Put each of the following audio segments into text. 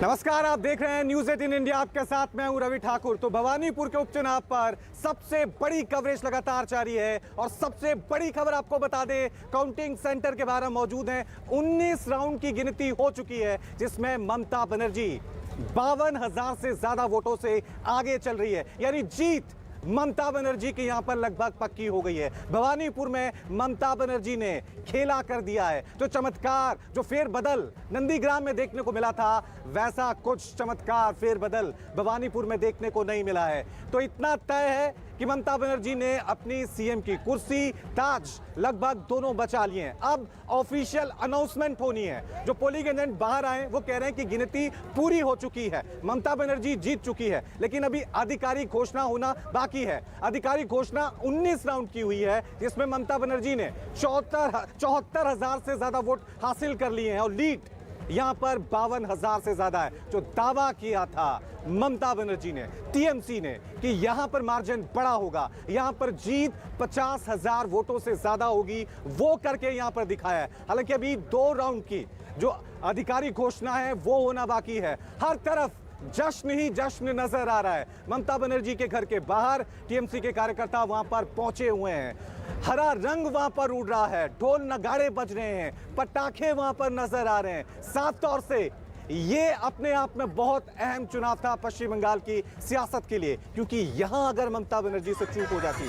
नमस्कार, आप देख रहे हैं न्यूज़ 18 इंडिया। आपके साथ मैं हूं रवि ठाकुर। तो भवानीपुर के उपचुनाव पर सबसे बड़ी कवरेज लगातार जारी है और सबसे बड़ी खबर आपको बता दें, काउंटिंग सेंटर के बाहर मौजूद हैं। 19 राउंड की गिनती हो चुकी है, जिसमें ममता बनर्जी 52,000 से ज्यादा वोटों से आगे चल रही है। यानी जीत ममता बनर्जी की यहां पर लगभग पक्की हो गई है। भवानीपुर में ममता बनर्जी ने खेला कर दिया है। जो चमत्कार, जो फेरबदल नंदीग्राम में देखने को मिला था, वैसा कुछ चमत्कार फेरबदल भवानीपुर में देखने को नहीं मिला है। तो इतना तय है कि ममता बनर्जी ने अपनी सीएम की कुर्सी, ताज लगभग दोनों बचा लिए हैं। अब ऑफिशियल अनाउंसमेंट होनी है। जो पोलिंग एजेंट बाहर आए वो कह रहे हैं कि गिनती पूरी हो चुकी है, ममता बनर्जी जीत चुकी है, लेकिन अभी आधिकारिक घोषणा होना बाकी है। आधिकारिक घोषणा 19 राउंड की हुई है, जिसमें ममता बनर्जी ने 74,000 से ज्यादा वोट हासिल कर लिए हैं और लीड यहां पर 52,000 से ज्यादा है। जो दावा किया था ममता बनर्जी ने, टीएमसी ने, कि यहां पर मार्जिन बड़ा होगा, यहां पर जीत 50,000 वोटों से ज्यादा होगी, वो करके यहां पर दिखाया है। हालांकि अभी 2 राउंड की जो आधिकारिक घोषणा है वो होना बाकी है। हर तरफ जश्न ही जश्न नजर आ रहा है। ममता बनर्जी के घर के बाहर टीएमसी के कार्यकर्ता वहां पर पहुंचे हुए हैं। हरा रंग वहां पर उड़ रहा है, ढोल नगाड़े बज रहे हैं, पटाखे वहां पर नजर आ रहे हैं। साफ तौर से ये अपने आप में बहुत अहम चुनाव था पश्चिम बंगाल की सियासत के लिए, क्योंकि यहां अगर ममता बनर्जी से चूक हो जाती,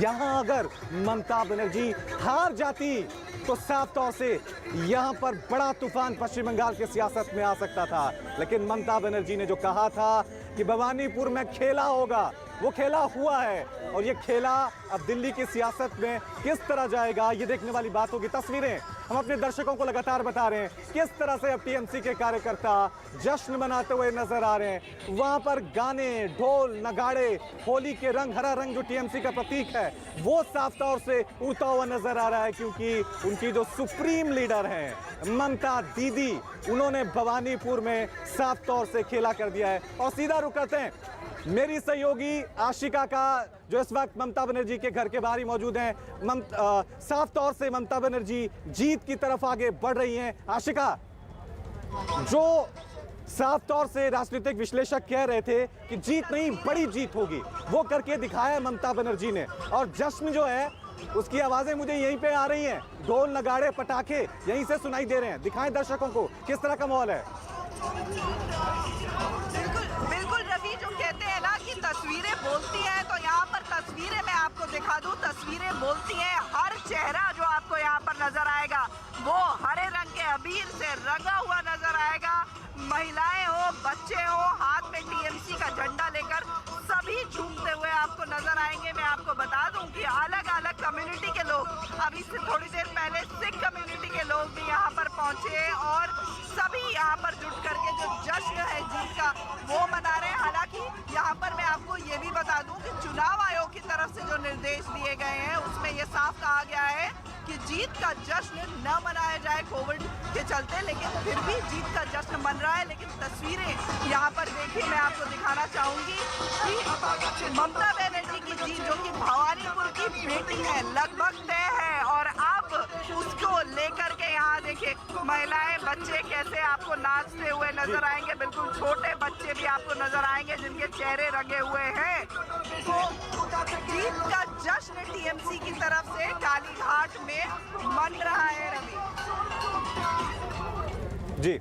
यहां अगर ममता बनर्जी हार जाती, तो साफ तौर से यहां पर बड़ा तूफान पश्चिम बंगाल की सियासत में आ सकता था। लेकिन ममता बनर्जी ने जो कहा था कि भवानीपुर में खेला होगा, वो खेला हुआ है। और ये खेला अब दिल्ली की सियासत में किस तरह जाएगा, ये देखने वाली बात होगी। तस्वीरें हम अपने दर्शकों को लगातार बता रहे हैं किस तरह से अब टीएमसी के कार्यकर्ता जश्न मनाते हुए नजर आ रहे हैं। वहां पर गाने, ढोल नगाड़े, होली के रंग, हरा रंग जो टीएमसी का प्रतीक है, वो साफ तौर से उड़ता हुआ नजर आ रहा है, क्योंकि उनकी जो सुप्रीम लीडर हैं ममता दीदी, उन्होंने भवानीपुर में साफ तौर से खेला कर दिया है। और सीधा रुख करते हैं मेरी सहयोगी आशिका का, जो इस वक्त ममता बनर्जी के घर के बाहर ही मौजूद हैं। साफ तौर से ममता बनर्जी जीत की तरफ आगे बढ़ रही हैं। आशिका, जो साफ तौर से राजनीतिक विश्लेषक कह रहे थे कि जीत नहीं बड़ी जीत होगी, वो करके दिखाया है ममता बनर्जी ने। और जश्न जो है उसकी आवाजें मुझे यहीं पे आ रही हैं, ढोल नगाड़े पटाखे यहीं से सुनाई दे रहे हैं। दिखाएं दर्शकों को किस तरह का माहौल है। बिल्कुल रवि, जो कहते हैं ना कि तस्वीरें बोलती हैं, तो यहाँ पर तस्वीरें मैं आपको दिखा दूं, तस्वीरें बोलती हैं। हर चेहरा जो आपको यहाँ पर नजर आएगा वो हरे रंग के अबीर से रंगा हुआ नजर आएगा। महिलाएं हो, बच्चे हो, हाथ में टीएमसी का झंडा लेकर सभी झूमते हुए आपको नजर आएंगे। मैं आपको बता दूं कि अलग अलग कम्युनिटी के लोग, अभी से थोड़ी देर पहले सिख कम्युनिटी के लोग भी यहाँ पर पहुंचे और सभी यहाँ पर जुट करके जो जश्न है जीत का वो मना रहे हैं। हालांकि यहाँ पर मैं आपको ये भी बता दूं कि चुनाव आयोग की तरफ से जो निर्देश दिए गए हैं उसमें ये साफ कहा गया है कि जीत का जश्न न मनाया जाए कोविड के चलते, लेकिन फिर भी जीत का जश्न मन रहा है। लेकिन तस्वीरें यहाँ पर देखिए, मैं आपको दिखाना चाहूंगी कि ममता बनर्जी की जीत, जो कि भवानीपुर की बेटी है, लगभग तय है। और अब उसको लेकर के यहाँ देखिए महिलाएं, बच्चे कैसे आपको नाचते हुए नजर आएंगे। बिल्कुल छोटे बच्चे भी आपको नजर आएंगे जिनके चेहरे रंगे हुए हैं। तो जीत का जश्न टीएमसी की तरफ से कालीघाट में मन रहा है। रवि जी,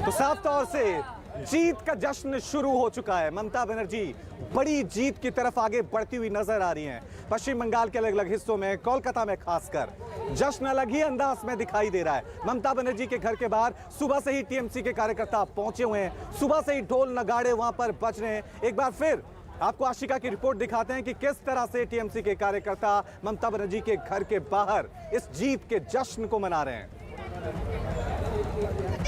तो साफ तौर से जीत का जश्न शुरू हो चुका है। ममता बनर्जी बड़ी जीत की तरफ आगे बढ़ती हुई नजर आ रही हैं। पश्चिम बंगाल के अलग अलग हिस्सों में, कोलकाता में खासकर, जश्न अलग ही अंदाज में दिखाई दे रहा है। ममता बनर्जी के घर के बाहर सुबह से ही टीएमसी के कार्यकर्ता पहुंचे हुए हैं, सुबह से ही ढोल नगाड़े वहां पर बज रहे हैं। एक बार फिर आपको आशिका की रिपोर्ट दिखाते हैं कि किस तरह से टीएमसी के कार्यकर्ता ममता बनर्जी के घर के बाहर इस जीत के जश्न को मना रहे हैं।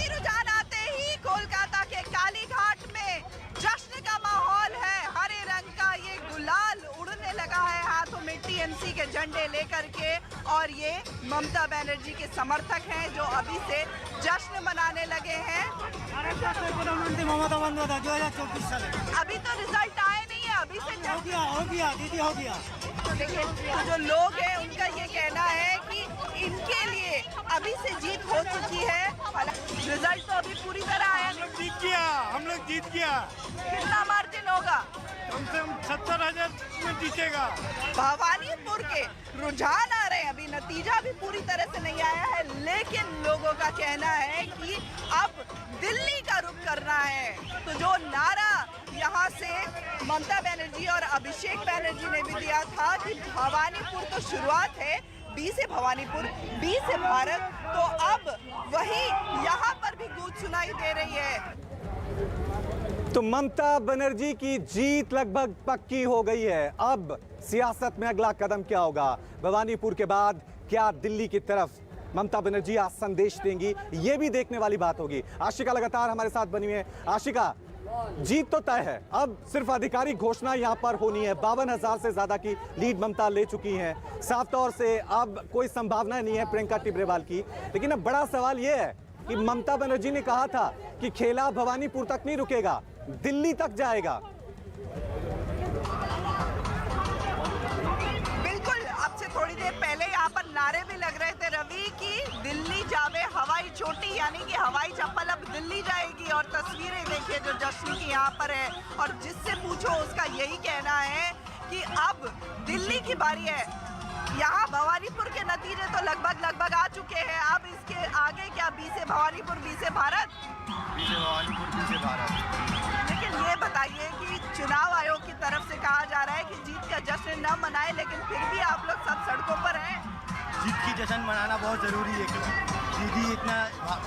रुझान आते ही कोलकाता के कालीघाट में जश्न का माहौल है। हरे रंग का ये गुलाल उड़ने लगा है हाथों में टीएमसी के झंडे लेकर के, और ये ममता बनर्जी के समर्थक हैं जो अभी से जश्न मनाने लगे हैं। ममता 2024 साल अभी तो रिजल्ट आए नहीं है, अभी से हो गया दीदी, हो गया। देखिए, जो लोग हैं उनका ये कहना है कि इनके लिए अभी से जीत हो चुकी है। रिजल्ट तो अभी पूरी तरह आया नहीं। हम लोग जीत गया। कितना मार्जिन होगा? कम से कम 70,000 में जीतेगा। भवानीपुर के रुझान आ रहे हैं, अभी नतीजा भी पूरी तरह से नहीं आया है, लेकिन लोगों का कहना है कि अब दिल्ली का रुख करना है। तो जो नारा यहाँ से ममता बनर्जी और अभिषेक बनर्जी ने भी दिया था कि भवानीपुर तो शुरुआत है, बी से भवानीपुर, बी से भारत, तो अब वही यहाँ पर भी गूंज सुनाई दे रही है। तो ममता बनर्जी की जीत लगभग पक्की हो गई है। अब सियासत में अगला कदम क्या होगा? भवानीपुर के बाद क्या दिल्ली की तरफ ममता बनर्जी आज संदेश देंगी? ये भी देखने वाली बात होगी। आशिका लगातार हमारे साथ बनी हुई है। आशिका, जीत तो तय है, अब सिर्फ आधिकारिक घोषणा यहां पर होनी है। 52,000 से ज्यादा की लीड ममता ले चुकी हैं। साफ तौर से अब कोई संभावना नहीं है प्रियंका टिब्रेवाल की। लेकिन अब बड़ा सवाल यह है कि ममता बनर्जी ने कहा था कि खेला भवानीपुर तक नहीं रुकेगा, दिल्ली तक जाएगा। बिल्कुल, अब से थोड़ी देर पहले यहाँ पर नारे भी लग रहे थे रवि की दिल्ली जावे हवाई चोटी, यानी कि हवाई चप्पल अब दिल्ली जाएगी। और तस्वीरें देखिए जो जश्न की यहाँ पर है, और जिससे पूछो उसका यही कहना है कि अब दिल्ली की बारी है। यहाँ भवानीपुर के नतीजे तो लगभग आ चुके हैं, अब इसके आगे क्या? बी से भवानीपुर, बी से भारत, बी से भवानीपुर, बी से भारत। लेकिन ये बताइए कि चुनाव आयोग की तरफ से कहा जा रहा है कि जीत का जश्न न मनाए, लेकिन फिर भी आप लोग सब सड़कों पर हैं। जीत की जश्न मनाना बहुत ज़रूरी है, क्योंकि दीदी इतना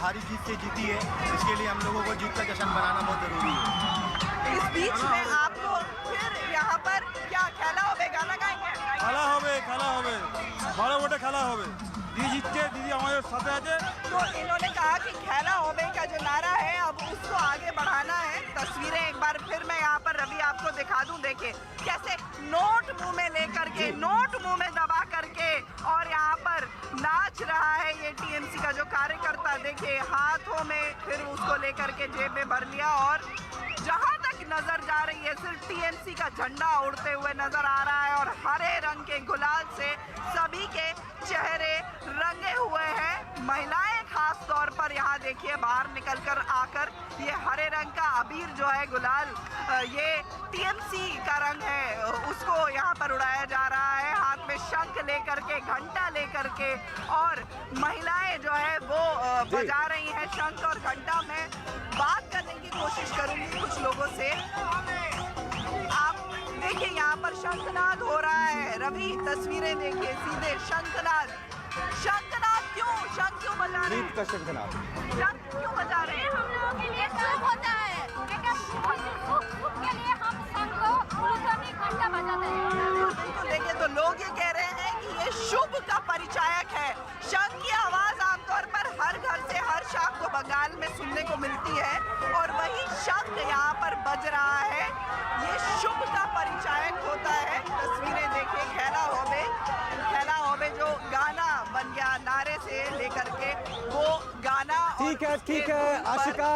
भारी जीत से जीती है, इसके लिए हम लोगों को जीत का जश्न मनाना बहुत ज़रूरी है। इस बीच में आपको फिर यहाँ पर क्या खेला होवे, गाना गाएंगे? খেলা হবে ভালো ভোটে খেলা হবে দিদি জিতছে দিদি আমাদের সাথে আছে। तो इन्होंने कहा कि खेला होवे का जो नारा है अब उसको आगे बढ़ाना है। तस्वीरें एक बार फिर मैं यहाँ पर रवि आपको दिखा दूं, देखिए कैसे नोट मुंह में लेकर के, नोट मुंह में दबा करके और यहाँ पर नाच रहा है ये टीएमसी का जो कार्यकर्ता। देखिए हाथों में फिर उसको लेकर के जेब में भर लिया, और जहाँ तक नजर जा रही है सिर्फ टीएमसी का झंडा उड़ते हुए नजर आ रहा है, और हरे रंग के गुलाल से सभी के चेहरे रंगे हुए हैं। महिलाएं खास तौर पर यहाँ देखिए बाहर निकलकर आकर ये हरे रंग का अबीर जो है गुलाल, ये टीएमसी का रंग है, उसको यहाँ पर उड़ाया जा रहा है। हाथ में शंख लेकर के, घंटा लेकर के, और महिलाएं जो है वो बजा रही हैं शंख और घंटा। में बात करने की कोशिश करूंगी कुछ लोगों से। आप देखिए यहाँ पर शंखनाद हो रहा है, रवि तस्वीरें देखिए, सीधे शंखनाद। शंखनाद क्यों, शंख क्यों बजा रहे हैं? जीत का शंखनाद, शंख क्यों बजा रहे हैं? हम लोगों के लिए शुभ होता है, शुभ के लिए हम शंख उलझनी घंटा बजाते हैं। बिल्कुल, देखिए तो लोग ये कह रहे हैं कि ये शुभ का परिचायक है। शंख की आवाज आमतौर पर हर घर से हर शाम को बंगाल में सुनने को मिलती है, और वही शंख यहाँ पर बज रहा है, ये शुभ का परिचायक होता है। तस्वीरें देखिए, खेला होबे जो गाना बन गया, नारे से लेकर के वो गाना। ठीक है आशिका,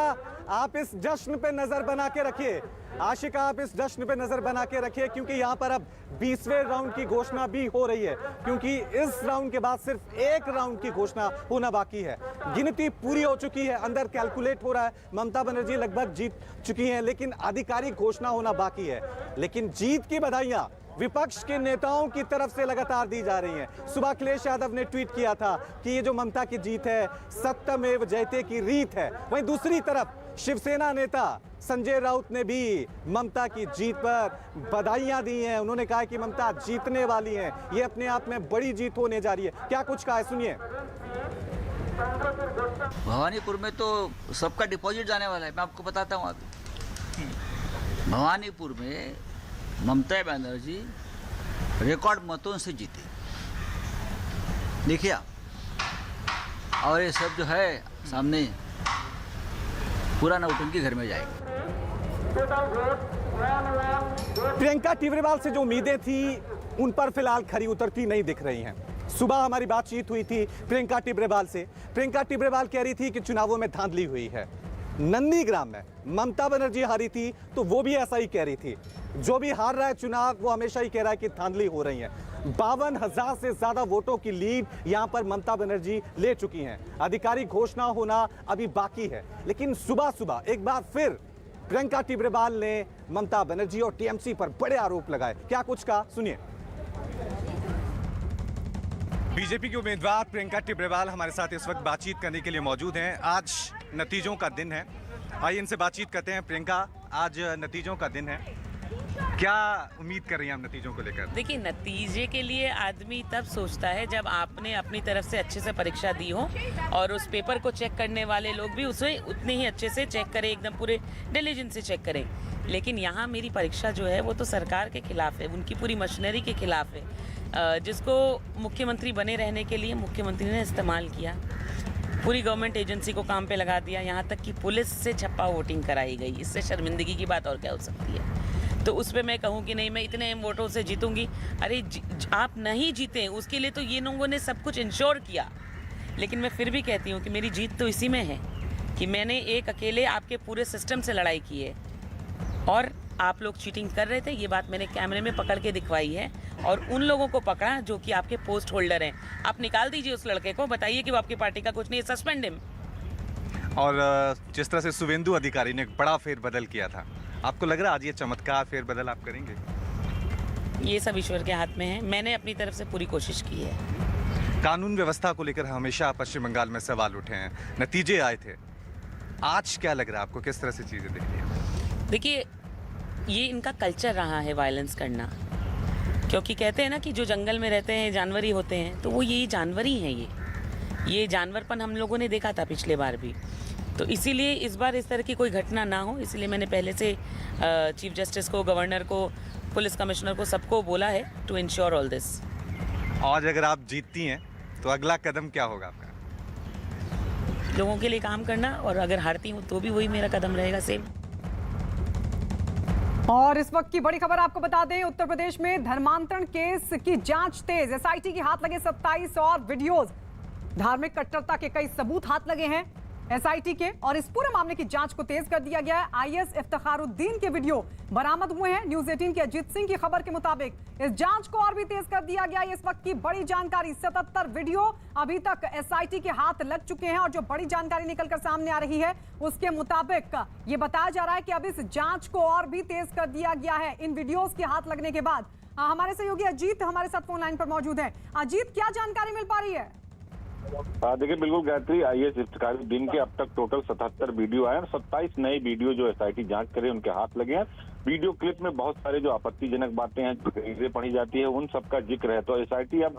आप इस जश्न पे नजर बना के रखिए। आशिका, आप इस जश्न पे नजर बना के रखिए, क्योंकि यहाँ पर अब 20वें राउंड की घोषणा भी हो रही है, क्योंकि इस राउंड के बाद सिर्फ एक राउंड की घोषणा होना बाकी है। गिनती पूरी हो चुकी है, अंदर कैलकुलेट हो रहा है, ममता बनर्जी लगभग जीत चुकी हैं, लेकिन आधिकारिक घोषणा होना बाकी है। लेकिन जीत की बधाइयां विपक्ष के नेताओं की तरफ से लगातार दी जा रही हैं। सुबह अखिलेश यादव ने ट्वीट किया था कि ये जो ममता की जीत है सत्यमेव जयते की रीत है। वहीं दूसरी तरफ शिवसेना नेता संजय राउत ने भी ममता की जीत पर बधाइयां दी हैं। उन्होंने कहा कि ममता जीतने वाली हैं, ये अपने आप में बड़ी जीत होने जा रही है। क्या कुछ कहा है, सुनिए। भवानीपुर में तो सबका डिपॉजिट जाने वाला है, मैं आपको बताता हूँ। अभी भवानीपुर में ममता बनर्जी रिकॉर्ड मतों से जीते, देखिए आप। और ये सब जो है सामने पूरा नौटंकी घर में जाएगा। प्रियंका टिब्रेवाल से जो उम्मीदें थी उन पर फिलहाल खरी उतरती नहीं दिख रही हैं। सुबह हमारी बातचीत हुई थी प्रियंका टिब्रेवाल से। प्रियंका टिब्रेवाल कह रही थी कि चुनावों में धांधली हुई है। नंदीग्राम में ममता बनर्जी हारी थी तो वो भी ऐसा ही कह रही थी। जो भी हार रहा है चुनाव वो हमेशा ही कह रहा है कि धांधली हो रही है। 52,000 से ज्यादा वोटों की लीड यहां पर ममता बनर्जी ले चुकी हैं। आधिकारिक घोषणा होना अभी बाकी है, लेकिन सुबह सुबह एक बार फिर प्रियंका टिब्रेवाल ने ममता बनर्जी और टीएमसी पर बड़े आरोप लगाए। क्या कुछ कहा, सुनिए। बीजेपी की उम्मीदवार प्रियंका टिब्रेवाल हमारे साथ इस वक्त बातचीत करने के लिए मौजूद हैं। आज नतीजों का दिन है, आइए इनसे बातचीत करते हैं। प्रियंका, आज नतीजों का दिन है, क्या उम्मीद कर रही हैं आप नतीजों को लेकर? देखिए, नतीजे के लिए आदमी तब सोचता है जब आपने अपनी तरफ से अच्छे से परीक्षा दी हो और उस पेपर को चेक करने वाले लोग भी उसे उतने ही अच्छे से चेक करें, एकदम पूरे डिलीजेंस से चेक करें। लेकिन यहाँ मेरी परीक्षा जो है वो तो सरकार के खिलाफ है, उनकी पूरी मशीनरी के खिलाफ है, जिसको मुख्यमंत्री बने रहने के लिए मुख्यमंत्री ने इस्तेमाल किया। पूरी गवर्नमेंट एजेंसी को काम पे लगा दिया, यहाँ तक कि पुलिस से छप्पा वोटिंग कराई गई। इससे शर्मिंदगी की बात और क्या हो सकती है? तो उस पर मैं कहूँ कि नहीं, मैं इतने वोटों से जीतूंगी। अरे आप नहीं जीते, उसके लिए तो ये लोगों ने सब कुछ इंश्योर किया। लेकिन मैं फिर भी कहती हूँ कि मेरी जीत तो इसी में है कि मैंने एक अकेले आपके पूरे सिस्टम से लड़ाई की है और आप लोग चीटिंग कर रहे थे, ये बात मैंने कैमरे में पकड़ के दिखवाई है। और उन लोगों को पकड़ा जो कि आपके पोस्ट होल्डर हैं। आप निकाल दीजिए उस लड़के को, बताइए कि वो आपकी पार्टी का कुछ नहीं है, सस्पेंड हिम। और जिस तरह से शुभेंदु अधिकारी ने एक बड़ा फेरबदल किया था, आपको लग रहा है आज ये चमत्कार फेरबदल आप करेंगे? ये सब ईश्वर के हाथ में है, मैंने अपनी तरफ से पूरी कोशिश की है। कानून व्यवस्था को लेकर हमेशा पश्चिम बंगाल में सवाल उठे हैं, नतीजे आए थे, आज क्या लग रहा है आपको, किस तरह से चीजें दिख रही हैं? देखिए, ये इनका कल्चर रहा है वायलेंस करना, क्योंकि कहते हैं ना कि जो जंगल में रहते हैं जानवर ही होते हैं, तो वो यही जानवर ही हैं। ये जानवरपन हम लोगों ने देखा था पिछले बार भी, तो इसीलिए इस बार इस तरह की कोई घटना ना हो, इसलिए मैंने पहले से चीफ जस्टिस को, गवर्नर को, पुलिस कमिश्नर को, सबको बोला है टू इंश्योर ऑल दिस। आज अगर आप जीतती हैं तो अगला कदम क्या होगा आपका? लोगों के लिए काम करना, और अगर हारती हूँ तो भी वही मेरा कदम रहेगा, सेम। और इस वक्त की बड़ी खबर आपको बता दें, उत्तर प्रदेश में धर्मांतरण केस की जांच तेज। एसआईटी के हाथ लगे 27 और वीडियोस, धार्मिक कट्टरता के कई सबूत हाथ लगे हैं एसआईटी के, और इस पूरे मामले की जांच को तेज कर दिया गया है। आईएएस इफ्तिखारुद्दीन के वीडियो बरामद हुए हैं। न्यूज़ 18 के अजीत सिंह की खबर के मुताबिक इस जांच को और भी तेज कर दिया गया है। इस वक्त की बड़ी जानकारी, 77 वीडियो अभी तक एसआईटी के हाथ लग चुके हैं, और जो बड़ी जानकारी निकलकर सामने आ रही है उसके मुताबिक ये बताया जा रहा है कि अब इस जांच को और भी तेज कर दिया गया है इन वीडियोस के हाथ लगने के बाद। हमारे सहयोगी अजीत हमारे साथ फोन लाइन पर मौजूद है। अजीत, क्या जानकारी मिल पा रही है? देखिए, बिल्कुल गायत्री, आईएएस इफ्तिखारुद्दीन के अब तक टोटल 77 वीडियो आए और 27 नए वीडियो जो एसआईटी जांच करे उनके हाथ लगे हैं। वीडियो क्लिप में बहुत सारे जो आपत्तिजनक बातें हैं, जो गैरें पढ़ी जाती है, उन सब का जिक्र है। तो एसआईटी अब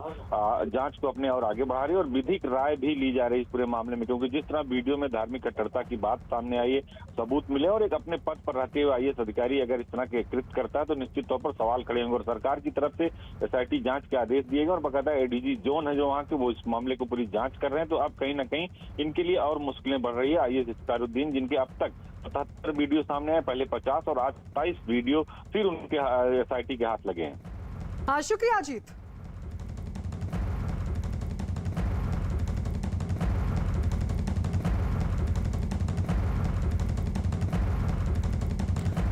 जांच को अपने और आगे बढ़ा रही है और विधिक राय भी ली जा रही है इस पूरे मामले में, क्योंकि जिस तरह वीडियो में धार्मिक कट्टरता की बात सामने आई है, सबूत मिले, और एक अपने पद पर रहते हुए आईएएस अधिकारी अगर इस तरह के कृत्य करता है तो निश्चित तौर पर सवाल खड़े होंगे। और सरकार की तरफ से एसआईटी जांच के आदेश दिए गए और बाकायदा एडीजी जोन है जो वहाँ के, वो इस मामले को पूरी जांच कर रहे हैं। तो अब कहीं ना कहीं इनके लिए और मुश्किलें बढ़ रही है। आईएएस इफ्तिखारुद्दीन, जिनके अब तक 77 वीडियो सामने आए, पहले 50 और आज 27 वीडियो फिर उनके एसआईटी के हाथ लगे हैं। शुक्रिया अजीत।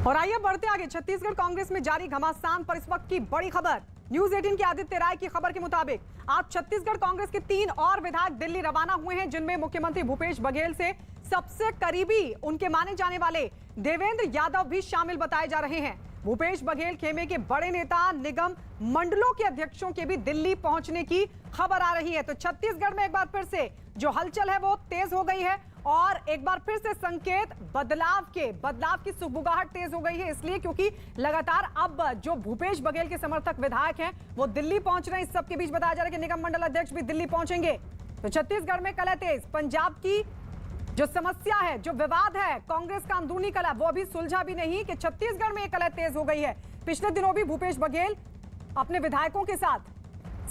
और आइए बढ़ते आगे, छत्तीसगढ़ कांग्रेस में जारी घमासान पर इस वक्त की बड़ी खबर। न्यूज़ 18 के आदित्य राय की खबर के मुताबिक आज छत्तीसगढ़ कांग्रेस के 3 और विधायक दिल्ली रवाना हुए हैं, जिनमें मुख्यमंत्री भूपेश बघेल से सबसे करीबी उनके माने जाने वाले देवेंद्र यादव भी शामिल बताए जा रहे हैं। भूपेश बघेल खेमे के बड़े नेता, निगम मंडलों के अध्यक्षों के भी दिल्ली पहुंचने की खबर आ रही है। तो छत्तीसगढ़ में एक बार फिर से जो हलचल है वो तेज हो गई है, और एक बार फिर से संकेत बदलाव की सुगबुगाहट तेज हो गई है, इसलिए क्योंकि लगातार अब जो भूपेश बघेल के समर्थक विधायक हैं वो दिल्ली पहुंच रहे हैं। इस सबके बीच बताया जा रहा है कि निगम मंडल अध्यक्ष भी दिल्ली पहुंचेंगे। तो छत्तीसगढ़ में कलह तेज। पंजाब की जो समस्या है, जो विवाद है, कांग्रेस का अंदरूनी कलह, वो अभी सुलझा भी नहीं कि छत्तीसगढ़ में कलह तेज हो गई है। पिछले दिनों भी भूपेश बघेल अपने विधायकों के साथ,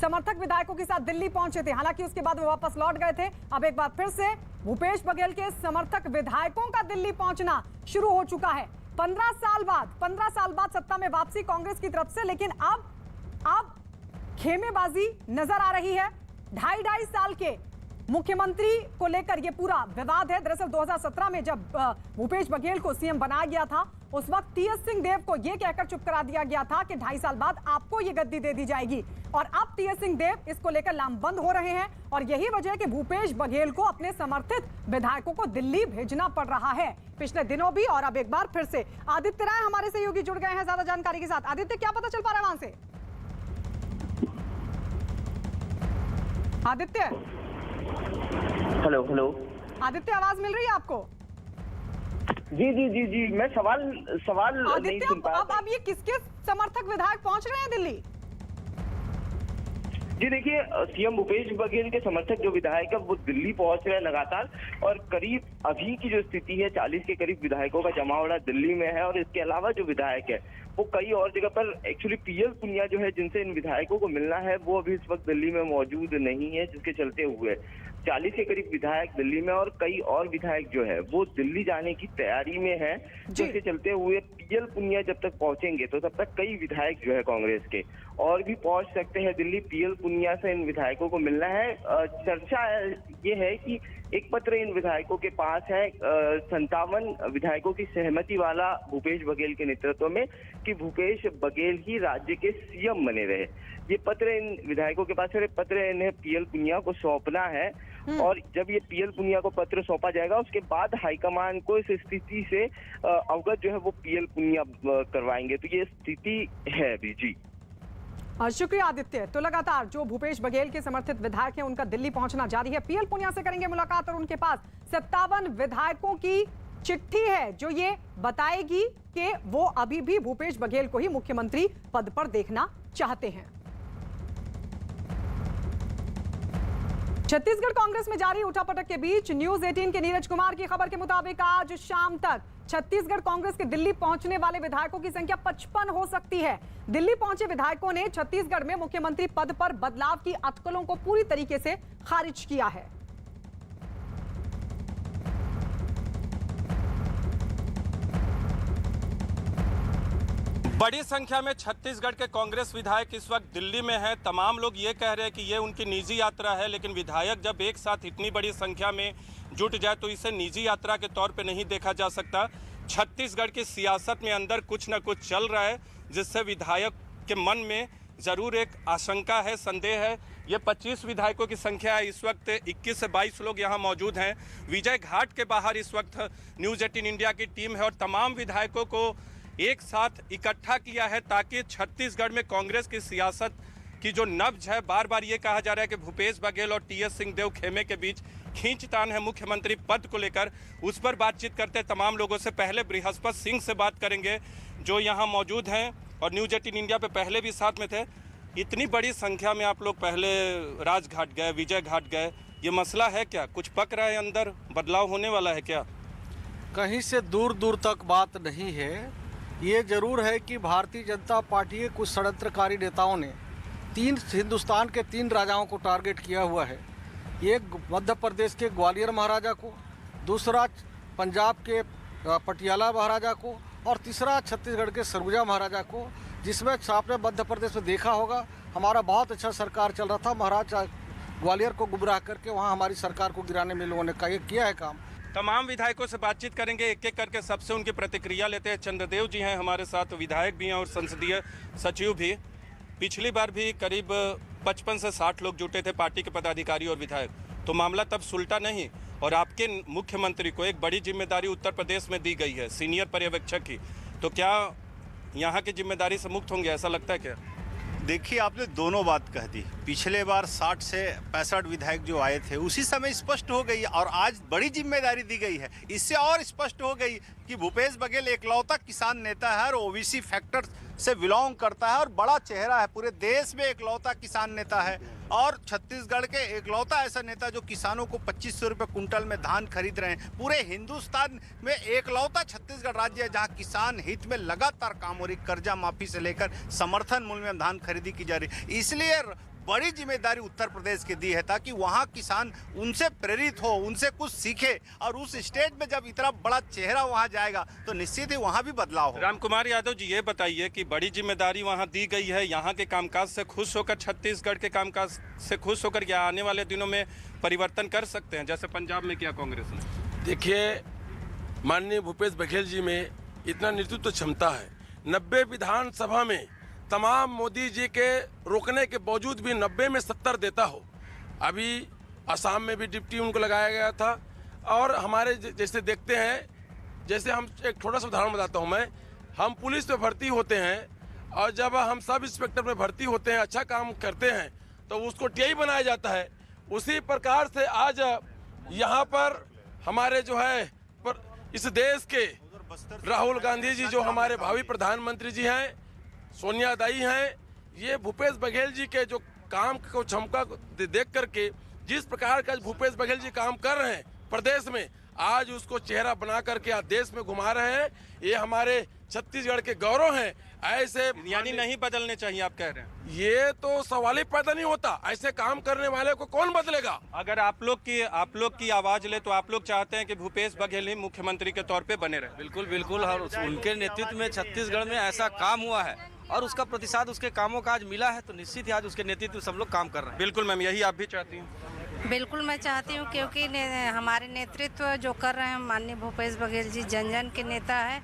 समर्थक विधायकों के साथ दिल्ली पहुंचे थे, हालांकि उसके बाद वो वापस लौट गए थे। अब एक बार फिर से भूपेश बघेल के समर्थक विधायकों का दिल्ली पहुंचना शुरू हो चुका है। 15 साल बाद सत्ता में वापसी कांग्रेस की तरफ से, लेकिन अब खेमेबाजी नजर आ रही है। 2.5 साल के मुख्यमंत्री को लेकर यह पूरा विवाद है। दरअसल 2017 में जब भूपेश बघेल को सीएम बनाया गया था, उस वक्त टीएस सिंहदेव को यह कहकर चुप करा दिया गया था कि 2.5 साल बाद आपको यह गद्दी दे दी जाएगी। और अब टीएस सिंहदेव इसको लेकर लामबंद हो रहे हैं और यही वजह है कि भूपेश बघेल को अपने समर्थित विधायकों को दिल्ली भेजना पड़ रहा है, पिछले दिनों भी और अब एक बार फिर से। आदित्य राय हमारे सहयोगी जुड़ गए हैं ज्यादा जानकारी के साथ। आदित्य, क्या पता चल पा रहा है वहां से? आदित्य, हेलो हेलो आदित्य, आवाज मिल रही है आपको? जी जी जी जी, मैं सवाल नहीं सुन पाया। अब ये किसके समर्थक विधायक पहुंच रहे हैं दिल्ली? जी देखिए, सीएम भूपेश बघेल के समर्थक जो विधायक है वो दिल्ली पहुंच रहे हैं लगातार, और करीब अभी की जो स्थिति है 40 के करीब विधायकों का जमावड़ा दिल्ली में है। और इसके अलावा जो विधायक है वो कई और जगह पर, एक्चुअली पीएल पुनिया जो है जिनसे इन विधायकों को मिलना है, वो अभी इस वक्त दिल्ली में मौजूद नहीं है, जिसके चलते हुए 40 के करीब विधायक दिल्ली में और कई और विधायक जो है वो दिल्ली जाने की तैयारी में है, जिसके चलते हुए पीएल पुनिया जब तक पहुंचेंगे तो तब तक कई विधायक जो है कांग्रेस के और भी पहुंच सकते हैं दिल्ली। पीएल पुनिया से इन विधायकों को मिलना है। चर्चा ये है कि एक पत्र इन विधायकों के पास है 57 विधायकों की सहमति वाला भूपेश बघेल के नेतृत्व में, कि भूपेश बघेल ही राज्य के सीएम बने रहे। ये पत्र इन विधायकों के पास है, पत्र इन्हें पीएल पुनिया को सौंपना है। और जब ये पीएल पुनिया को पत्र सौंपा जाएगा उसके बाद हाईकमान को इस स्थिति से अवगत जो है वो पीएल पुनिया करवाएंगे। तो ये स्थिति है अभी। जी शुक्रिया आदित्य। तो लगातार जो भूपेश बघेल के समर्थित विधायक हैं उनका दिल्ली पहुंचना जारी है। पीएल पुनिया से करेंगे मुलाकात और उनके पास 57 विधायकों की चिट्ठी है जो ये बताएगी कि वो अभी भी भूपेश बघेल को ही मुख्यमंत्री पद पर देखना चाहते हैं। छत्तीसगढ़ कांग्रेस में जारी उठापटक के बीच न्यूज 18 के नीरज कुमार की खबर के मुताबिक आज शाम तक छत्तीसगढ़ कांग्रेस के दिल्ली पहुंचने वाले विधायकों की संख्या 55 हो सकती है। दिल्ली पहुंचे विधायकों ने छत्तीसगढ़ में मुख्यमंत्री पद पर बदलाव की अटकलों को पूरी तरीके से खारिज किया है। बड़ी संख्या में छत्तीसगढ़ के कांग्रेस विधायक इस वक्त दिल्ली में हैं। तमाम लोग ये कह रहे हैं कि ये उनकी निजी यात्रा है, लेकिन विधायक जब एक साथ इतनी बड़ी संख्या में जुट जाए तो इसे निजी यात्रा के तौर पे नहीं देखा जा सकता। छत्तीसगढ़ की सियासत में अंदर कुछ न कुछ चल रहा है जिससे विधायक के मन में ज़रूर एक आशंका है, संदेह है। ये 25 विधायकों की संख्या है। इस वक्त 21 से 22 लोग यहाँ मौजूद हैं। विजय घाट के बाहर इस वक्त न्यूज़ 18 इंडिया की टीम है और तमाम विधायकों को एक साथ इकट्ठा किया है ताकि छत्तीसगढ़ में कांग्रेस की सियासत की जो नब्ज है, बार बार ये कहा जा रहा है कि भूपेश बघेल और टीएस सिंहदेव खेमे के बीच खींचतान है मुख्यमंत्री पद को लेकर, उस पर बातचीत करते तमाम लोगों से। पहले बृहस्पति सिंह से बात करेंगे जो यहाँ मौजूद हैं और न्यूज़ 18 इंडिया पे पहले भी साथ में थे। इतनी बड़ी संख्या में आप लोग पहले राजघाट गए, विजय घाट गए, ये मसला है क्या? कुछ पक रहा है अंदर, बदलाव होने वाला है क्या? कहीं से दूर दूर तक बात नहीं है। ये जरूर है कि भारतीय जनता पार्टी के कुछ षड्यंत्रकारी नेताओं ने हिंदुस्तान के 3 राजाओं को टारगेट किया हुआ है। एक मध्य प्रदेश के ग्वालियर महाराजा को, दूसरा पंजाब के पटियाला महाराजा को और तीसरा छत्तीसगढ़ के सरगुजा महाराजा को, जिसमें आपने मध्य प्रदेश में देखा होगा हमारा बहुत अच्छा सरकार चल रहा था। महाराज ग्वालियर को गुमराह करके वहाँ हमारी सरकार को गिराने में लोगों ने किया है काम। तमाम विधायकों से बातचीत करेंगे, एक एक करके सबसे उनकी प्रतिक्रिया लेते हैं। चंद्रदेव जी हैं हमारे साथ, विधायक भी हैं और संसदीय सचिव भी। पिछली बार भी करीब 55 से 60 लोग जुटे थे, पार्टी के पदाधिकारी और विधायक, तो मामला तब सुलटा नहीं और आपके मुख्यमंत्री को एक बड़ी जिम्मेदारी उत्तर प्रदेश में दी गई है, सीनियर पर्यवेक्षक की। तो क्या यहाँ की जिम्मेदारी से मुक्त होंगे, ऐसा लगता है क्या? देखिए, आपने दोनों बात कह दी। पिछले बार 60 से 65 विधायक जो आए थे उसी समय स्पष्ट हो गई और आज बड़ी जिम्मेदारी दी गई है। इससे और स्पष्ट हो गई कि भूपेश बघेल एकलौता किसान नेता है और ओबीसी फैक्टर से बिलोंग करता है और बड़ा चेहरा है। पूरे देश में एकलौता किसान नेता है और छत्तीसगढ़ के एकलौता ऐसा नेता जो किसानों को 2500 रुपये कुंटल में धान खरीद रहे हैं। पूरे हिंदुस्तान में एकलौता छत्तीसगढ़ राज्य है जहां किसान हित में लगातार काम हो रही, कर्जा माफी से लेकर समर्थन मूल्य में धान खरीदी की जा रही। इसलिए बड़ी जिम्मेदारी उत्तर प्रदेश की दी है ताकि वहाँ किसान उनसे प्रेरित हो, उनसे कुछ सीखे और उस स्टेज में जब इतना बड़ा चेहरा वहाँ जाएगा तो निश्चित ही वहाँ भी बदलाव हो। राम कुमार यादव जी, ये बताइए कि बड़ी जिम्मेदारी वहाँ दी गई है, यहाँ के कामकाज से खुश होकर, छत्तीसगढ़ के कामकाज से खुश होकर क्या आने वाले दिनों में परिवर्तन कर सकते हैं जैसे पंजाब में किया कांग्रेस ने? देखिए, माननीय भूपेश बघेल जी में इतना नेतृत्व क्षमता है। 90 विधानसभा में तमाम मोदी जी के रोकने के बावजूद भी 90 में 70 देता हो। अभी असम में भी डिप्टी उनको लगाया गया था। और हमारे जैसे देखते हैं, जैसे हम एक छोटा सा उदाहरण बताता हूँ मैं, हम पुलिस में भर्ती होते हैं और जब हम सब इंस्पेक्टर में भर्ती होते हैं, अच्छा काम करते हैं तो उसको टीआई बनाया जाता है। उसी प्रकार से आज यहाँ पर हमारे जो है पर इस देश के राहुल गांधी जी जो हमारे भावी प्रधानमंत्री जी हैं, सोनिया दाई हैं, ये भूपेश बघेल जी के जो काम को क्षमता को देख करके जिस प्रकार का भूपेश बघेल जी काम कर रहे हैं प्रदेश में, आज उसको चेहरा बना करके आज देश में घुमा रहे हैं। ये हमारे छत्तीसगढ़ के गौरव हैं। ऐसे यानी नहीं बदलने चाहिए आप कह रहे हैं? ये तो सवाल ही पैदा नहीं होता। ऐसे काम करने वाले को कौन बदलेगा? अगर आप लोग की आवाज ले तो आप लोग चाहते हैं कि भूपेश बघेल ही मुख्यमंत्री के तौर पे बने रहे? बिल्कुल बिल्कुल, और उनके नेतृत्व में छत्तीसगढ़ में ऐसा काम हुआ है और उसका प्रतिसाद उसके कामों का आज मिला है, तो निश्चित ही आज उसके नेतृत्व सब लोग काम कर रहे हैं। बिल्कुल मैम, यही आप भी चाहती हैं? बिल्कुल मैं चाहती हूँ, क्योंकि हमारे नेतृत्व जो कर रहे हैं माननीय भूपेश बघेल जी जन जन के नेता है,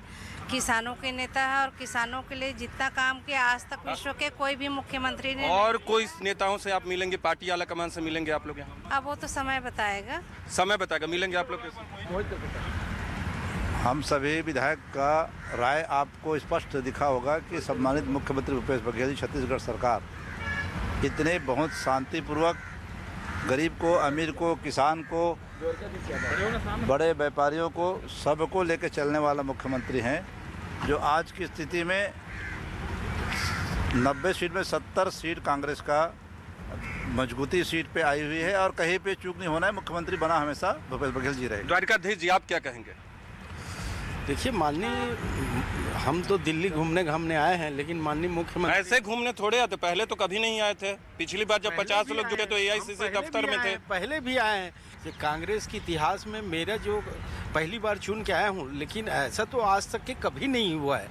किसानों के नेता है, और किसानों के लिए जितना काम किया आज तक विश्व के कोई भी मुख्यमंत्री ने। और कोई नेताओं से आप मिलेंगे, पार्टी आला कमान से मिलेंगे आप लोग यहाँ? अब वो तो समय बताएगा। समय बताएगा, मिलेंगे आप लोग कैसे? हम सभी विधायक का राय आपको स्पष्ट दिखा होगा कि सम्मानित मुख्यमंत्री भूपेश बघेल जी, छत्तीसगढ़ सरकार इतने बहुत शांतिपूर्वक गरीब को, अमीर को, किसान को, बड़े व्यापारियों को, सबको लेकर चलने वाला मुख्यमंत्री हैं, जो आज की स्थिति में 90 सीट में 70 सीट कांग्रेस का मजबूती सीट पे आई हुई है और कहीं पे चूक नहीं होना है। मुख्यमंत्री बना हमेशा भूपेश बघेल जी रहेंगे। द्वारकाधीश जी, आप क्या कहेंगे? देखिए माननीय, हम तो दिल्ली घूमने आए हैं, लेकिन माननीय मुख्यमंत्री ऐसे घूमने थोड़े आते, पहले तो कभी नहीं आए थे। पिछली बार जब 50 लोग जुटे तो एआईसीसी दफ्तर में थे। पहले भी आए हैं। कि कांग्रेस के इतिहास में मेरा जो पहली बार चुन के आया हूँ, लेकिन ऐसा तो आज तक के कभी नहीं हुआ है।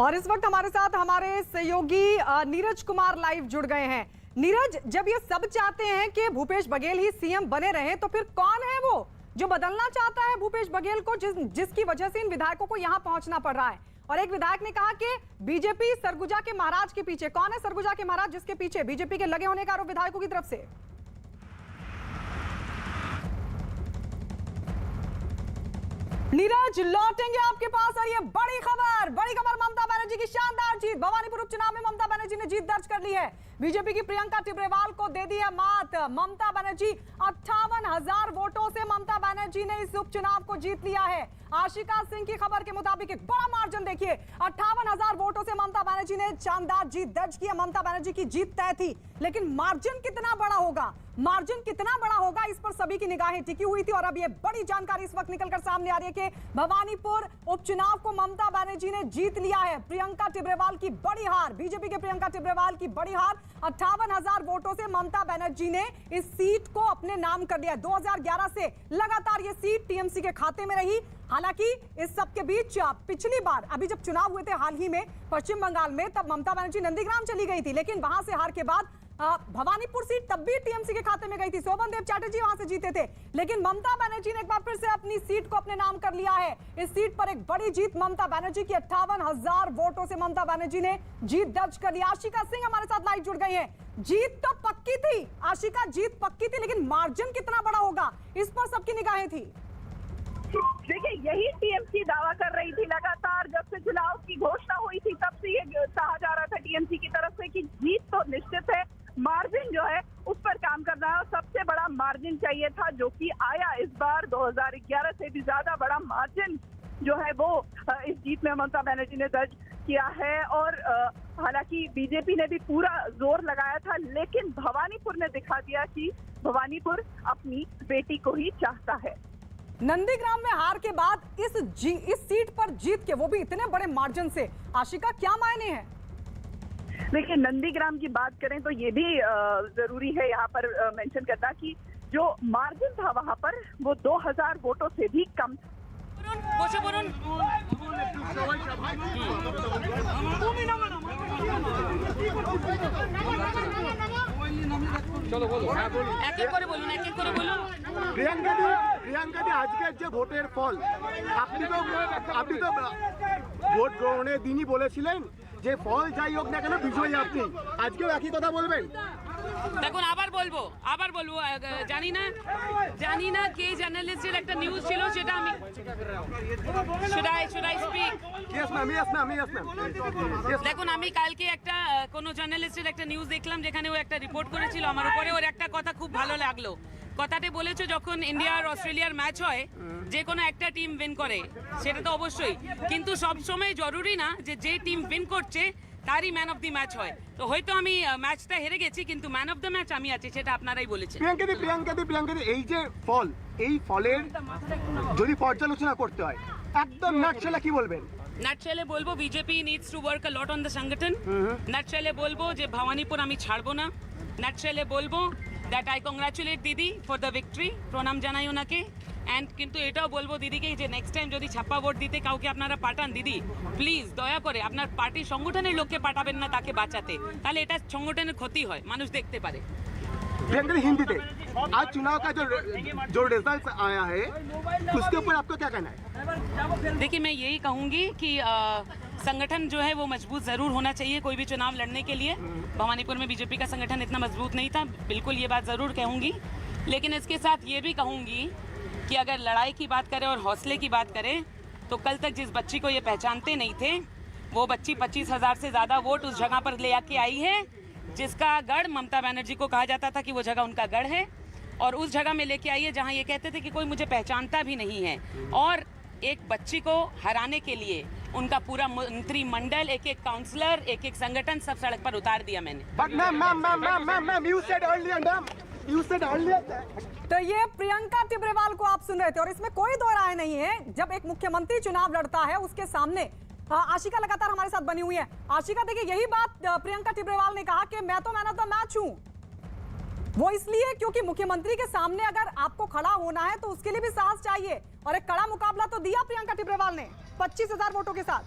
और इस वक्त हमारे साथ हमारे सहयोगी नीरज कुमार लाइव जुड़ गए हैं। नीरज, जब ये सब चाहते हैं कि भूपेश बघेल ही सीएम बने रहे, तो फिर कौन है वो जो बदलना चाहता है भूपेश बघेल को, जिसकी वजह से इन विधायकों को यहाँ पहुंचना पड़ रहा है? और एक विधायक ने कहा कि बीजेपी सरगुजा के महाराज के पीछे। कौन है सरगुजा के महाराज जिसके पीछे बीजेपी के लगे होने का आरोप विधायकों की तरफ से? नीरज, लौटेंगे आपके पास और ये बड़ी खबर ममता बनर्जी की शानदार जीत। भवानीपुर उपचुनाव में ममता बनर्जी ने जीत दर्ज कर ली है। बीजेपी की प्रियंका टिब्रेवाल को दे दी है मात। ममता बनर्जी 58,000 वोटों से ममता बनर्जी ने इस उपचुनाव को जीत लिया है। आशिका सिंह की खबर के मुताबिक एक बड़ा मार्जिन देखिए, 58,000 वोटों से ममता बनर्जी ने शानदार जीत दर्ज की। ममता बनर्जी की जीत तय थी, लेकिन मार्जिन कितना बड़ा होगा, इस पर सभी की निगाहें टिकी हुई थी। और अब ये बड़ी जानकारी इस वक्त निकलकर सामने आ रही है कि भवानीपुर उपचुनाव को ममता बनर्जी ने जीत लिया है। प्रियंका टिब्रेवाल की बड़ी हार, बीजेपी के प्रियंका टिब्रेवाल की बड़ी हार। 58,000 वोटों से ममता बनर्जी ने इस सीट को अपने नाम कर लिया। 2011 से लगातार ये सीट टीएमसी के खाते में रही। हालांकि इस सब के बीच पिछली बार अभी जब चुनाव हुए थे हाल ही में पश्चिम बंगाल में, तब ममता बनर्जी नंदीग्राम चली गई थी, लेकिन वहां से हार के बाद भवानीपुर सीट तब भी टीएमसी के खाते में गई थी। शोभन देव चैटर्जी वहां से जीते थे, लेकिन ममता बनर्जी ने एक बार फिर से अपनी सीट को अपने नाम कर लिया है। इस सीट पर एक बड़ी जीत ममता बनर्जी की, 58,000 वोटों से ममता बनर्जी ने जीत दर्ज कर ली। आशिका सिंह हमारे साथ लाइव जुड़ गई है। जीत तो पक्की थी आशिका, जीत पक्की थी, लेकिन मार्जिन कितना बड़ा होगा इस पर सबकी निगाहें थी। देखिए, यही टीएमसी दावा कर रही थी लगातार। जब से चुनाव की घोषणा हुई थी तब से ये कहा जा रहा था टीएमसी की तरफ से कि जीत तो निश्चित है, मार्जिन जो है उस पर काम करना है। और सबसे बड़ा मार्जिन चाहिए था, जो कि आया इस बार। 2011 से भी ज्यादा बड़ा मार्जिन जो है वो इस जीत में ममता बनर्जी ने दर्ज किया है। और हालांकि बीजेपी ने भी पूरा जोर लगाया था, लेकिन भवानीपुर ने दिखा दिया कि भवानीपुर अपनी बेटी को ही चाहता है। नंदीग्राम में हार के बाद इस सीट पर जीत के, वो भी इतने बड़े मार्जिन से, आशिका क्या मायने हैं? देखिए, नंदीग्राम की बात करें तो ये भी जरूरी है यहाँ पर मेंशन करना कि जो मार्जिन था वहाँ पर वो 2000 वोटों से भी कम। চলো বলো এক এক করে বলুন প্রিয়াঙ্কা দি আজকের যে ভোটের ফল আপনি তো ভোট গ্রহণের দিনই বলেছিলেন যে ফল যাই হোক না কেন বিজয়ী আপনি, আজকেও একই কথা বলবেন? দেখুন আবার বলবো জানি না কে জার্নালিস্টের একটা নিউজ ছিল সেটা আমি should I speak? Yes ma'am, yes ma'am, yes ma'am. দেখুন আমি কালকে একটা কোনো জার্নালিস্টের একটা নিউজ দেখলাম যেখানে ও একটা রিপোর্ট করেছিল আমার উপরে। ওর একটা কথা খুব ভালো লাগলো, কথাতে বলেছে যখন ইন্ডিয়া আর অস্ট্রেলিয়ার ম্যাচ হয় যে কোনো একটা টিম উইন করে, সেটা তো অবশ্যই, কিন্তু সব সময় জরুরি না যে টিম উইন করছে তারই ম্যান অফ দি ম্যাচ হয়। তো হয়তো আমি ম্যাচটা হেরে গেছি কিন্তু ম্যান অফ দ্য ম্যাচ আমি আছি, সেটা আপনারাই বলেছেন। প্রিয়াঙ্কা দি এই যে ফল, এই ফলের যদি পর্যালোচনা করতে হয় একদম নাটশলে কি বলবেন? নাটশলে বলবো BJP needs to work a lot on the সংগঠন। নাটশলে বলবো যে ভবানীপুর আমি ছাড়বো না। নাটশলে বলবো দ্যাট আই কংগ্রাচুলেট দিদি ফর দ্য ভিক্টরি, প্রণাম জানাই ওনাকে। অ্যান্ড কিন্তু এটাও বলবো দিদিকে যে নেক্সট টাইম যদি ছাপ্পা ভোট দিতে কাউকে আপনারা পাঠান, দিদি প্লিজ দয়া করে আপনার পার্টির সংগঠনের লোককে পাঠাবেন না তাকে বাঁচাতে, তাহলে এটা সংগঠনের ক্ষতি হয়, মানুষ দেখতে পারে। हिंदी थे आज चुनाव का जो रिजल्ट आया है उसके ऊपर आपको क्या कहना है? देखिए मैं यही कहूँगी कि संगठन जो है वो मजबूत ज़रूर होना चाहिए कोई भी चुनाव लड़ने के लिए। भवानीपुर में बीजेपी का संगठन इतना मजबूत नहीं था, बिल्कुल ये बात ज़रूर कहूँगी। लेकिन इसके साथ ये भी कहूँगी कि अगर लड़ाई की बात करें और हौसले की बात करें तो कल तक जिस बच्ची को ये पहचानते नहीं थे वो बच्ची 25,000 से ज़्यादा वोट उस जगह पर ले आके आई है जिसका गढ़ ममता बनर्जी को कहा जाता था कि वो जगह उनका गढ़ है, और उस जगह में लेके आई है जहाँ ये कहते थे कि कोई मुझे पहचानता भी नहीं है। और एक बच्ची को हराने के लिए उनका पूरा मंत्रिमंडल, एक एक काउंसलर, एक एक संगठन सब सड़क पर उतार दिया मैंने। तो ये प्रियंका टिब्रेवाल को आप सुन रहे थे और इसमें कोई दो राय नहीं है। जब एक मुख्यमंत्री चुनाव लड़ता है उसके सामने आशिका लगातार हमारे साथ बनी हुई है। आशिका देखिए, यही बात प्रियंका टिब्रेवाल ने कहा कि मैं तो मैन ऑफ द मैच हूं। वो इसलिए क्योंकि मुख्यमंत्री के सामने अगर आपको खड़ा होना है तो उसके लिए भी साहस चाहिए, और एक कड़ा मुकाबला तो दिया प्रियंका टिब्रेवाल ने 25,000 वोटों के साथ।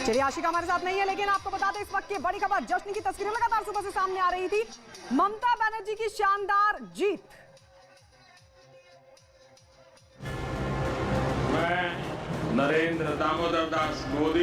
चलिए, आशिका हमारे साथ नहीं है लेकिन आपको बता दें इस वक्त की बड़ी खबर, जश्न की तस्वीरें लगातार सुबह से सामने आ रही थी। ममता बनर्जी की शानदार जीत। मैं नरेंद्र दामोदर दास मोदी